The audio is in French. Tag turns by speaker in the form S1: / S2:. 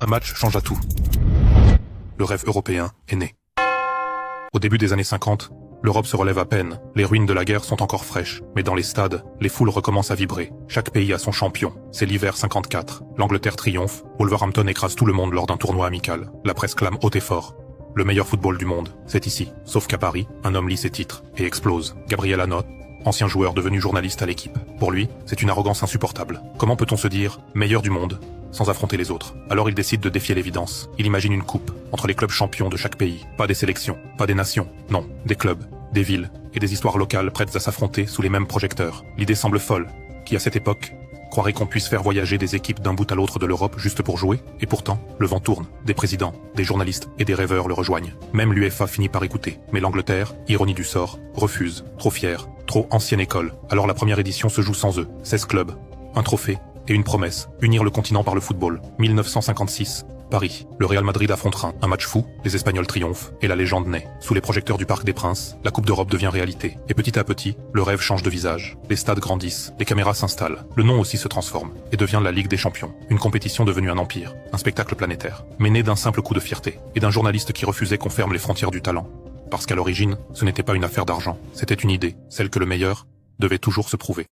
S1: Un match changea tout. Le rêve européen est né. Au début des années 50, l'Europe se relève à peine. Les ruines de la guerre sont encore fraîches. Mais dans les stades, les foules recommencent à vibrer. Chaque pays a son champion. C'est l'hiver 54. L'Angleterre triomphe. Wolverhampton écrase tout le monde lors d'un tournoi amical. La presse clame haut et fort. Le meilleur football du monde, c'est ici. Sauf qu'à Paris, un homme lit ses titres et explose. Gabriel Hanot, ancien joueur devenu journaliste à l'équipe. Pour lui, c'est une arrogance insupportable. Comment peut-on se dire « meilleur du monde » sans affronter les autres? Alors il décide de défier l'évidence. Il imagine une coupe entre les clubs champions de chaque pays. Pas des sélections, pas des nations, non, des clubs, des villes et des histoires locales prêtes à s'affronter sous les mêmes projecteurs. L'idée semble folle. Qui, à cette époque, croirait qu'on puisse faire voyager des équipes d'un bout à l'autre de l'Europe juste pour jouer? Et pourtant, le vent tourne. Des présidents, des journalistes et des rêveurs le rejoignent. Même l'UEFA finit par écouter. Mais l'Angleterre, ironie du sort, refuse. Trop fière, trop ancienne école. Alors la première édition se joue sans eux. 16 clubs, un trophée et une promesse. Unir le continent par le football. 1956. Paris. Le Real Madrid affronte Reims. Un match fou, les Espagnols triomphent et la légende naît. Sous les projecteurs du Parc des Princes, la Coupe d'Europe devient réalité. Et petit à petit, le rêve change de visage. Les stades grandissent, les caméras s'installent. Le nom aussi se transforme et devient la Ligue des Champions. Une compétition devenue un empire, un spectacle planétaire. Mais né d'un simple coup de fierté et d'un journaliste qui refusait qu'on ferme les frontières du talent. Parce qu'à l'origine, ce n'était pas une affaire d'argent. C'était une idée, celle que le meilleur devait toujours se prouver.